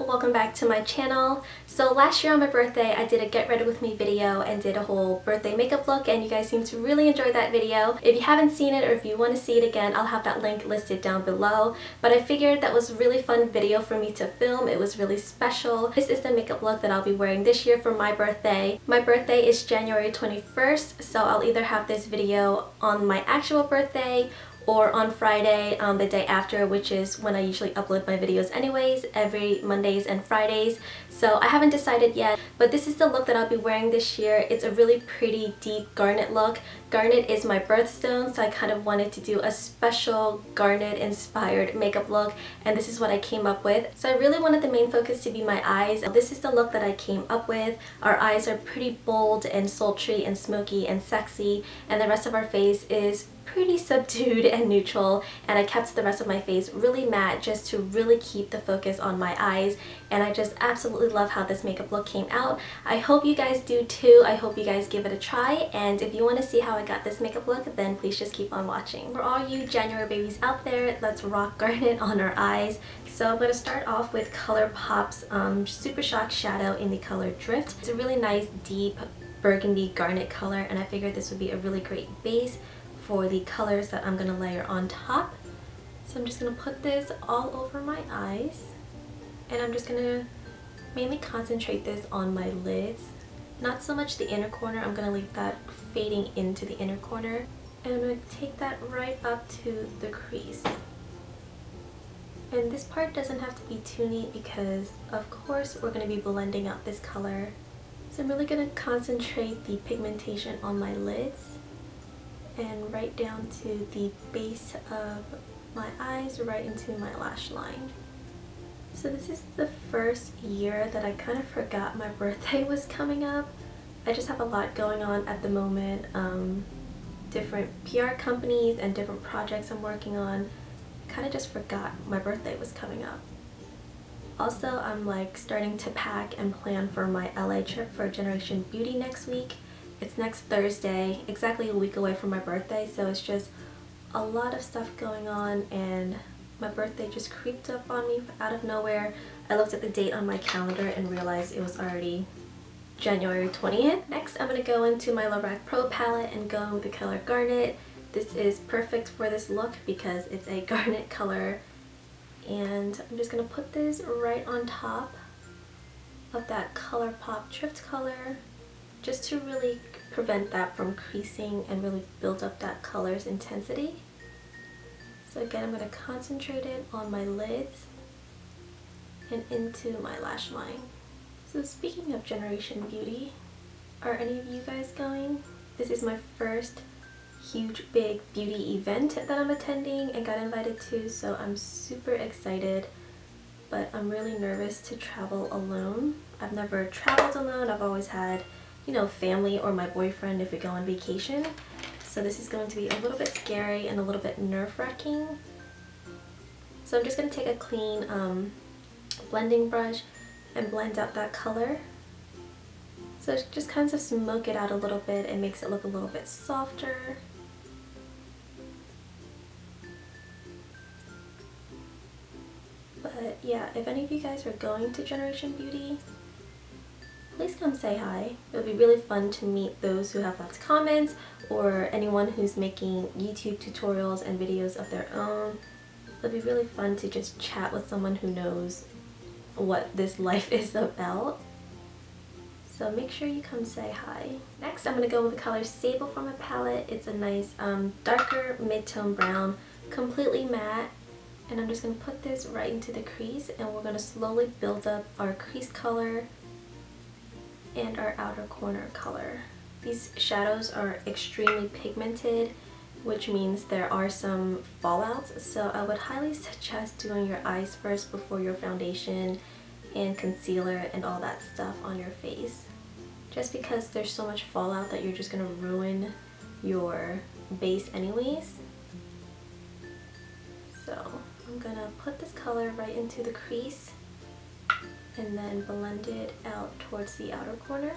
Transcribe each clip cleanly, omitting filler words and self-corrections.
welcome back to my channel. So last year on my birthday I did a get ready with me video and did a whole birthday makeup look, and you guys seem to really enjoy that video. If you haven't seen it or if you want to see it again, I'll have that link listed down below. But I figured that was a really fun video for me to film. It was really special. This is the makeup look that I'll be wearing this year for my birthday. My birthday is January 21st, so I'll either have this video on my actual birthday or on Friday, the day after, which is when I usually upload my videos anyways, every Mondays and Fridays. So I haven't decided yet, but this is the look that I'll be wearing this year. It's a really pretty deep garnet look. Garnet is my birthstone, so I kind of wanted to do a special garnet inspired makeup look, and this is what I came up with. So I really wanted the main focus to be my eyes. This is the look that I came up with. Our eyes are pretty bold and sultry and smoky and sexy, and the rest of our face is pretty subdued and neutral, and I kept the rest of my face really matte just to really keep the focus on my eyes, and I just absolutely love how this makeup look came out. I hope you guys do too. I hope you guys give it a try, and if you want to see how I got this makeup look, then please just keep on watching. For all you January babies out there, let's rock garnet on our eyes. So I'm going to start off with ColourPop's Super Shock Shadow in the color Drift. It's a really nice deep burgundy garnet color, and I figured this would be a really great base for the colors that I'm going to layer on top. So I'm just going to put this all over my eyes, and I'm just going to mainly concentrate this on my lids. Not so much the inner corner, I'm going to leave that fading into the inner corner, and I'm going to take that right up to the crease. And this part doesn't have to be too neat because of course we're going to be blending out this color. So I'm really going to concentrate the pigmentation on my lids and right down to the base of my eyes, right into my lash line. So this is the first year that I kind of forgot my birthday was coming up. I just have a lot going on at the moment, different PR companies and different projects I'm working on. I kind of just forgot my birthday was coming up. Also, I'm like starting to pack and plan for my LA trip for Generation Beauty next week. It's next Thursday, exactly a week away from my birthday, so it's just a lot of stuff going on, and my birthday just creeped up on me out of nowhere. I looked at the date on my calendar and realized it was already January 20th. Next, I'm going to go into my Lorac Pro palette and go in with the color Garnet. This is perfect for this look because it's a garnet color, and I'm just going to put this right on top of that ColourPop Drift color, just to really prevent that from creasing and really build up that color's intensity. So again, I'm going to concentrate it on my lids and into my lash line. So speaking of Generation Beauty, are any of you guys going? This is my first huge big beauty event that I'm attending and got invited to, so I'm super excited, but I'm really nervous to travel alone. I've never traveled alone. I've always had, you know, family or my boyfriend if we go on vacation. So this is going to be a little bit scary and a little bit nerve-wracking. So I'm just going to take a clean blending brush and blend out that color. So it just kind of smoke it out a little bit and makes it look a little bit softer. But yeah, if any of you guys are going to Generation Beauty, please come say hi. It would be really fun to meet those who have left comments or anyone who's making YouTube tutorials and videos of their own. It would be really fun to just chat with someone who knows what this life is about. So make sure you come say hi. Next, I'm going to go with the color Sable from my palette. It's a nice darker mid-tone brown, completely matte. And I'm just going to put this right into the crease, and we're going to slowly build up our crease color and our outer corner color. These shadows are extremely pigmented, which means there are some fallouts, so I would highly suggest doing your eyes first before your foundation and concealer and all that stuff on your face, just because there's so much fallout that you're just going to ruin your base anyways. So I'm going to put this color right into the crease and then blend it out towards the outer corner.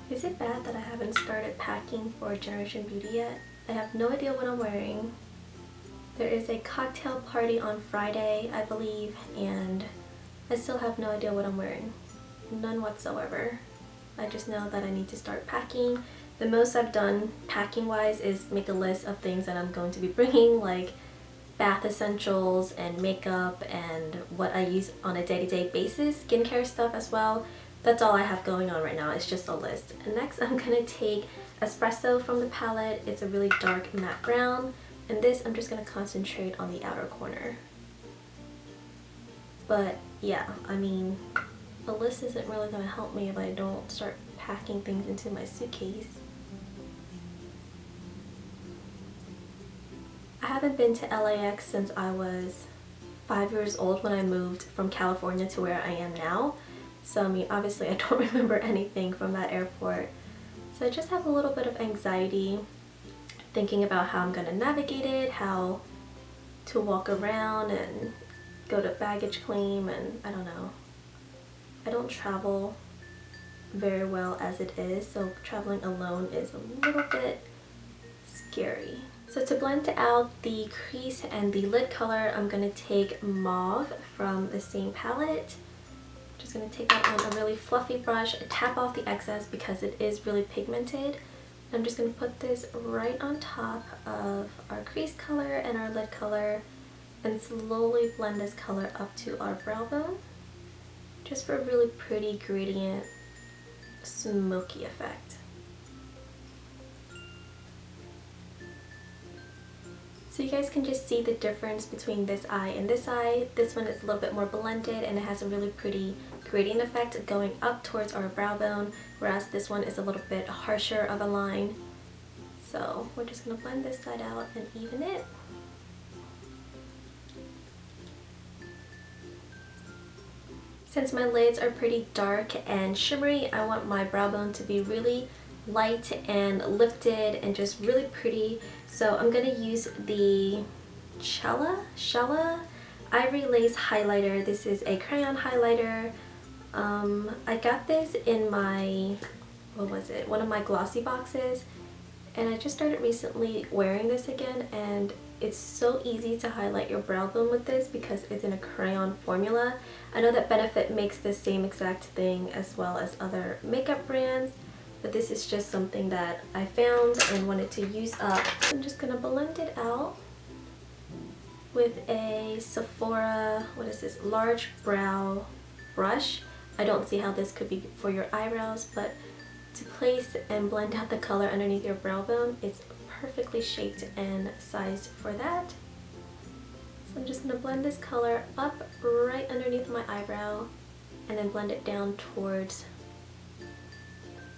Is it bad that I haven't started packing for Generation Beauty yet? I have no idea what I'm wearing. There is a cocktail party on Friday, I believe, and I still have no idea what I'm wearing. None whatsoever. I just know that I need to start packing. The most I've done packing wise is make a list of things that I'm going to be bringing, like bath essentials and makeup and what I use on a day-to-day basis, skincare stuff as well. That's all I have going on right now. It's just a list. And next I'm gonna take Espresso from the palette. It's a really dark matte brown, and this I'm just gonna concentrate on the outer corner. But yeah, I mean, a list isn't really gonna help me if I don't start packing things into my suitcase. I haven't been to LAX since I was 5 years old when I moved from California to where I am now. So I mean, obviously I don't remember anything from that airport. So I just have a little bit of anxiety thinking about how I'm gonna navigate it, how to walk around and go to baggage claim, and I don't know. I don't travel very well as it is, so traveling alone is a little bit scary. So to blend out the crease and the lid color, I'm going to take Mauve from the same palette. Just going to take that on a really fluffy brush, tap off the excess because it is really pigmented. I'm just going to put this right on top of our crease color and our lid color and slowly blend this color up to our brow bone, just for a really pretty gradient smoky effect. So you guys can just see the difference between this eye and this eye. This one is a little bit more blended and it has a really pretty gradient effect going up towards our brow bone, whereas this one is a little bit harsher of a line. So we're just going to blend this side out and even it. Since my lids are pretty dark and shimmery, I want my brow bone to be really light and lifted and just really pretty. So I'm going to use the Chella Ivory Lace highlighter. This is a crayon highlighter. I got this in my, one of my glossy boxes, and I just started recently wearing this again, and it's so easy to highlight your brow bone with this because it's in a crayon formula. I know that Benefit makes the same exact thing as well as other makeup brands, but this is just something that I found and wanted to use up. I'm just gonna blend it out with a Sephora, large brow brush. I don't see how this could be for your eyebrows, but to place and blend out the color underneath your brow bone, it's perfectly shaped and sized for that. So I'm just gonna blend this color up right underneath my eyebrow and then blend it down towards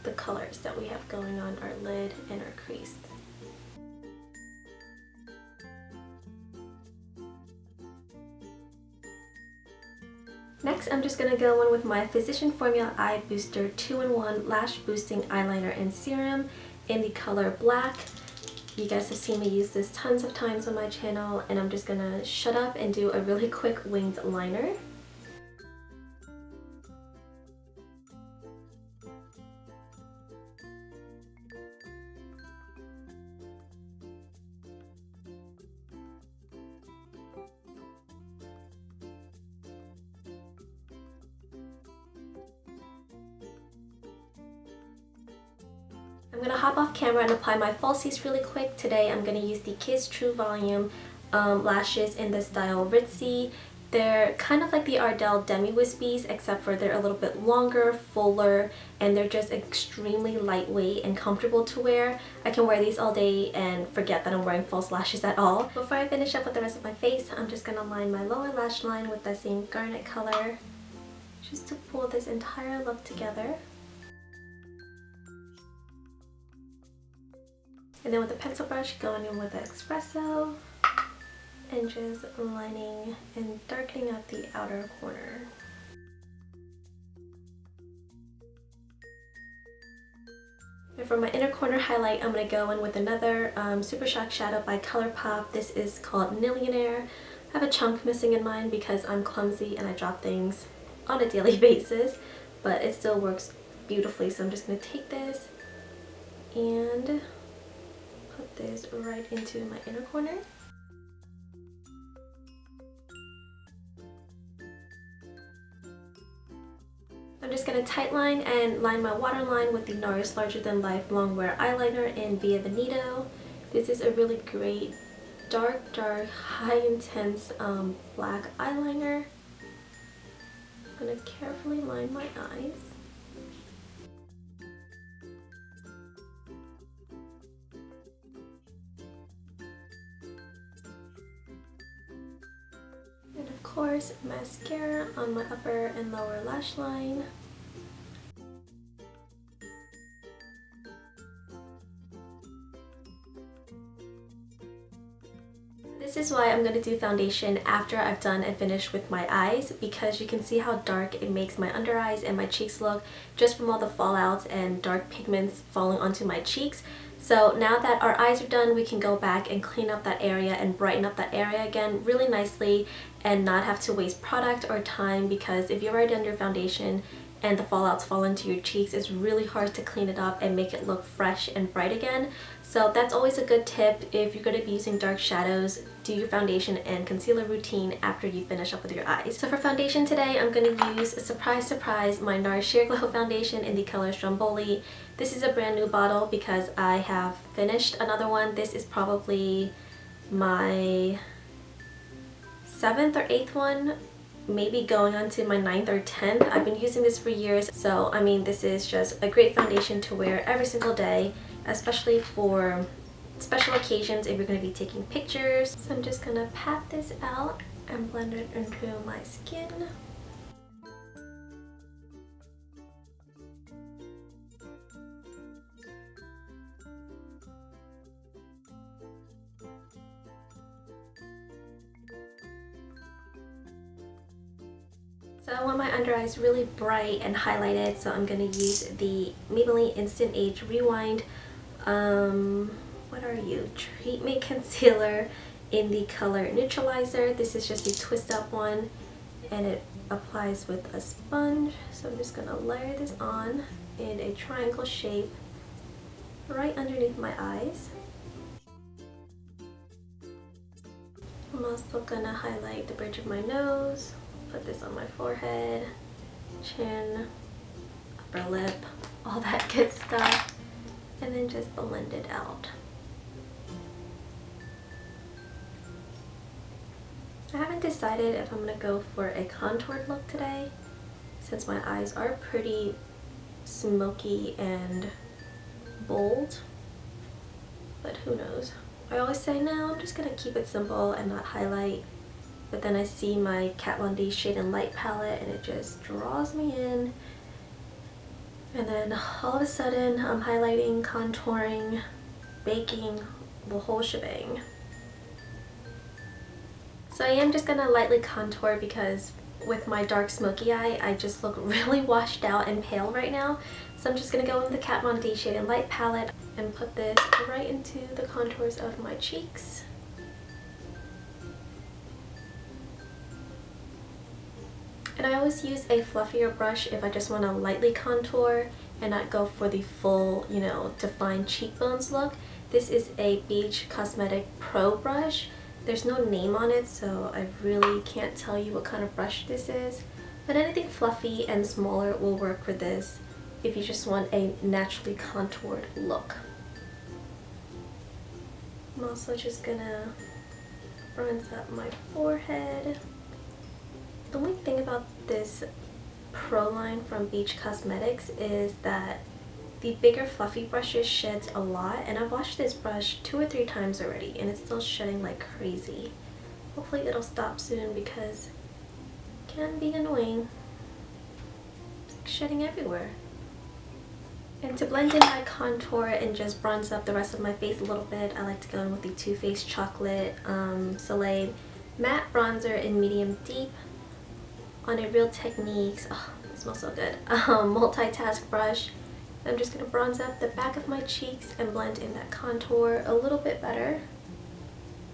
the colors that we have going on our lid and our crease. Next, I'm just going to go in with my Physician Formula Eye Booster 2-in-1 Lash Boosting Eyeliner and Serum in the color Black. You guys have seen me use this tons of times on my channel, and I'm just going to shut up and do a really quick winged liner. I'm going to hop off camera and apply my falsies really quick. Today I'm going to use the Kiss True Volume lashes in the style Ritzy. They're kind of like the Ardell Demi Wispies, except for they're a little bit longer, fuller, and they're just extremely lightweight and comfortable to wear. I can wear these all day and forget that I'm wearing false lashes at all. Before I finish up with the rest of my face, I'm just going to line my lower lash line with that same Garnet color, just to pull this entire look together. And then with a pencil brush, going in with the Espresso and just lining and darkening up the outer corner. And for my inner corner highlight, I'm going to go in with another Super Shock shadow by ColourPop. This is called Nillionaire. I have a chunk missing in mine because I'm clumsy and I drop things on a daily basis, but it still works beautifully. So I'm just going to take this and put this right into my inner corner. just going to tightline and line my waterline with the NARS Larger Than Life Long Wear Eyeliner in Via Veneto. This is a really great dark, high intense black eyeliner. I'm going to carefully line my eyes. And of course, mascara on my upper and lower lash line. This is why I'm going to do foundation after I've done and finished with my eyes, because you can see how dark it makes my under eyes and my cheeks look just from all the fallouts and dark pigments falling onto my cheeks. So now that our eyes are done, we can go back and clean up that area and brighten up that area again really nicely and not have to waste product or time, because if you've already done your foundation and the fallouts fall into your cheeks, it's really hard to clean it up and make it look fresh and bright again. So that's always a good tip. If you're going to be using dark shadows, do your foundation and concealer routine after you finish up with your eyes. So for foundation today, I'm going to use, surprise surprise, my NARS Sheer Glow foundation in the color Stromboli. This is a brand new bottle because I have finished another one. This is probably my 7th or 8th one, maybe going on to my 9th or 10th. I've been using this for years, so I mean, this is just a great foundation to wear every single day, especially for special occasions if you're going to be taking pictures. So I'm just going to pat this out and blend it into my skin. So I want my under eyes really bright and highlighted, so I'm going to use the Maybelline Instant Age Rewind, what are you, treatment concealer in the color Neutralizer. This is just a twist up one and it applies with a sponge. So I'm just going to layer this on in a triangle shape right underneath my eyes. I'm also going to highlight the bridge of my nose. Put this on my forehead, chin, upper lip, all that good stuff, and then just blend it out. I haven't decided if I'm going to go for a contoured look today, since my eyes are pretty smoky and bold, but who knows. I always say, no, I'm just going to keep it simple and not highlight. But then I see my Kat Von D Shade and Light palette and it just draws me in. And then all of a sudden I'm highlighting, contouring, baking, the whole shebang. So I am just going to lightly contour because with my dark smoky eye, I just look really washed out and pale right now. So I'm just going to go in the Kat Von D Shade and Light palette and put this right into the contours of my cheeks. And I always use a fluffier brush if I just want to lightly contour and not go for the full, you know, defined cheekbones look. This is a Beach Cosmetic Pro brush. There's no name on it, so I really can't tell you what kind of brush this is. But anything fluffy and smaller will work for this if you just want a naturally contoured look. I'm also just gonna bronze up my forehead. The only thing about this Pro line from Beach Cosmetics is that the bigger fluffy brushes sheds a lot, and I've washed this brush 2 or 3 times already and it's still shedding like crazy. Hopefully it'll stop soon because it can be annoying. It's like shedding everywhere. And to blend in my contour and just bronze up the rest of my face a little bit, I like to go in with the Too Faced Chocolate Soleil Matte Bronzer in Medium Deep on a Real Techniques, oh, it smells so good, multitask brush. I'm just going to bronze up the back of my cheeks and blend in that contour a little bit better.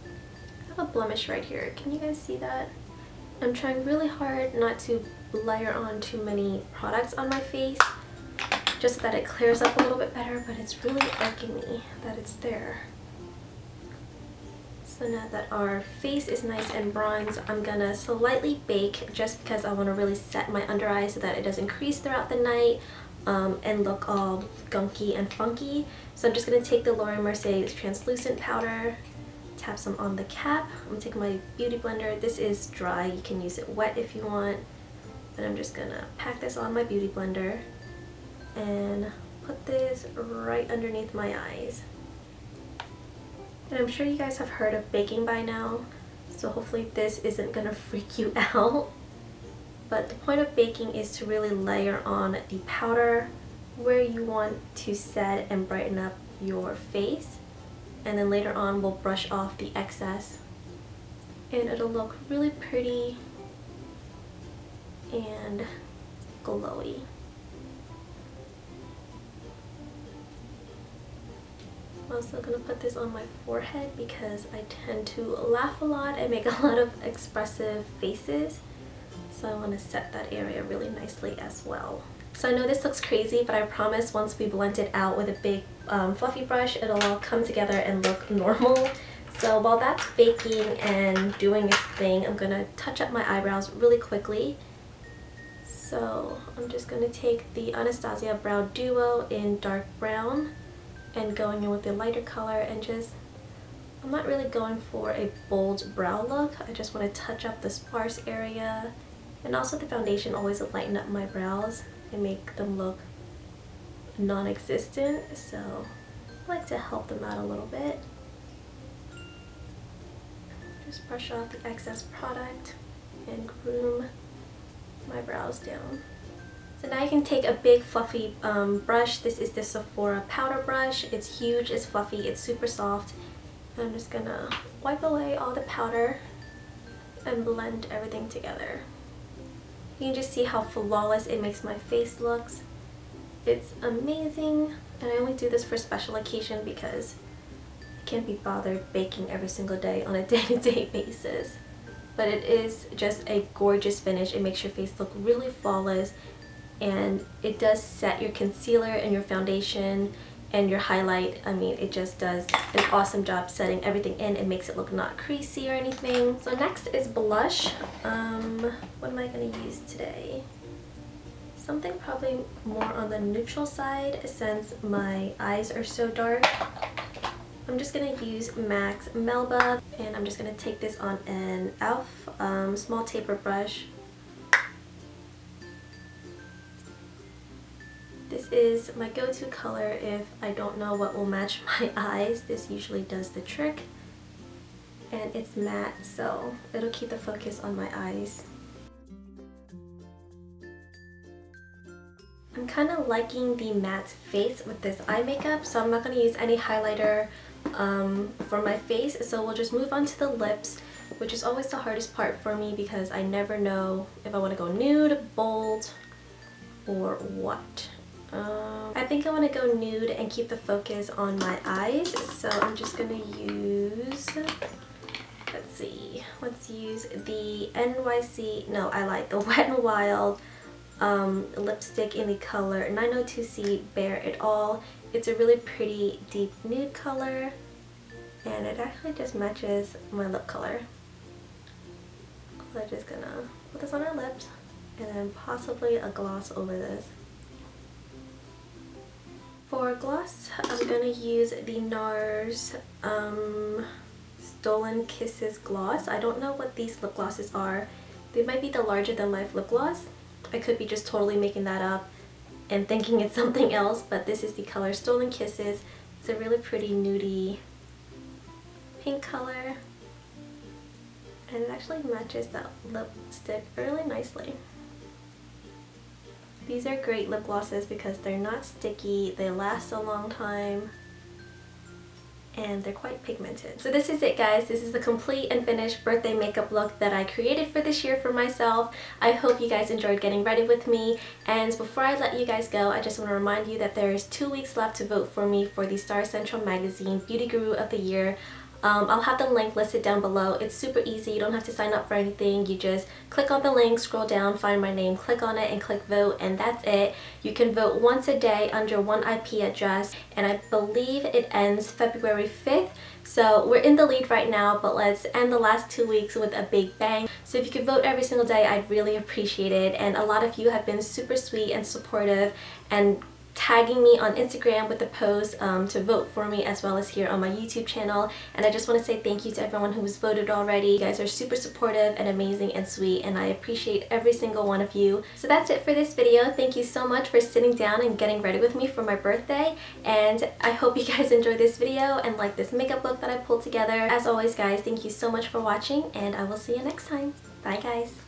I have a blemish right here. Can you guys see that? I'm trying really hard not to layer on too many products on my face, just so that it clears up a little bit better, but it's really irking me that it's there. So now that our face is nice and bronzed, I'm gonna slightly bake just because I want to really set my under eye so that it doesn't crease throughout the night and look all gunky and funky. So I'm just gonna take the Laura Mercier translucent powder, tap some on the cap. I'm gonna take my beauty blender. This is dry, you can use it wet if you want. But I'm just gonna pack this on my beauty blender and put this right underneath my eyes. And I'm sure you guys have heard of baking by now, so hopefully this isn't gonna freak you out. But the point of baking is to really layer on the powder where you want to set and brighten up your face. And then later on we'll brush off the excess. And it'll look really pretty and glowy. I'm also going to put this on my forehead because I tend to laugh a lot and make a lot of expressive faces. So I want to set that area really nicely as well. So I know this looks crazy, but I promise once we blend it out with a big fluffy brush, it'll all come together and look normal. So while that's baking and doing its thing, I'm going to touch up my eyebrows really quickly. So I'm just going to take the Anastasia Brow Duo in dark brown and going in with the lighter color and just, I'm not really going for a bold brow look. I just want to touch up the sparse area, and also the foundation always lighten up my brows and make them look non-existent, so I like to help them out a little bit. Just brush off the excess product and groom my brows down. So now you can take a big fluffy brush. This is the Sephora powder brush. It's huge, it's fluffy, it's super soft. And I'm just gonna wipe away all the powder and blend everything together. You can just see how flawless it makes my face look. It's amazing, and I only do this for special occasion because I can't be bothered baking every single day on a day-to-day basis. But it is just a gorgeous finish. It makes your face look really flawless, and it does set your concealer and your foundation and your highlight. I mean, it just does an awesome job setting everything in. It makes it look not creasy or anything. So next is blush. What am I going to use today? Something probably more on the neutral side since my eyes are so dark. I'm just going to use MAC's Melba, and I'm just going to take this on an e.l.f. Small taper brush. This is my go-to color if I don't know what will match my eyes. This usually does the trick. And it's matte, so it'll keep the focus on my eyes. I'm kind of liking the matte face with this eye makeup, so I'm not going to use any highlighter for my face. So we'll just move on to the lips, which is always the hardest part for me because I never know if I want to go nude, bold, or what. I think I want to go nude and keep the focus on my eyes, so I'm just going to use, let's use the the Wet n Wild lipstick in the color 902C Bare It All. It's a really pretty deep nude color, and it actually just matches my lip color. So I'm just gonna put this on our lips and then possibly a gloss over this. For gloss, I'm going to use the NARS Stolen Kisses gloss. I don't know what these lip glosses are. They might be the larger than life lip gloss. I could be just totally making that up and thinking it's something else, but this is the color Stolen Kisses. It's a really pretty nudie pink color, and it actually matches that lipstick really nicely. These are great lip glosses because they're not sticky, they last a long time, and they're quite pigmented. So this is it, guys. This is the complete and finished birthday makeup look that I created for this year for myself. I hope you guys enjoyed getting ready with me, and before I let you guys go, I just want to remind you that there is 2 weeks left to vote for me for the Star Central Magazine Beauty Guru of the Year. I'll have the link listed down below. It's super easy. You don't have to sign up for anything. You just click on the link, scroll down, find my name, click on it, and click vote, and that's it. You can vote once a day under one IP address, and I believe it ends February 5th. So we're in the lead right now, but let's end the last 2 weeks with a big bang. So if you could vote every single day, I'd really appreciate it. And a lot of you have been super sweet and supportive and tagging me on Instagram with the post to vote for me, as well as here on my YouTube channel. And I just want to say thank you to everyone who has voted already. You guys are super supportive and amazing and sweet, and I appreciate every single one of you. So that's it for this video. Thank you so much for sitting down and getting ready with me for my birthday, and I hope you guys enjoyed this video and like this makeup look that I pulled together. As always guys, thank you so much for watching, and I will see you next time. Bye guys.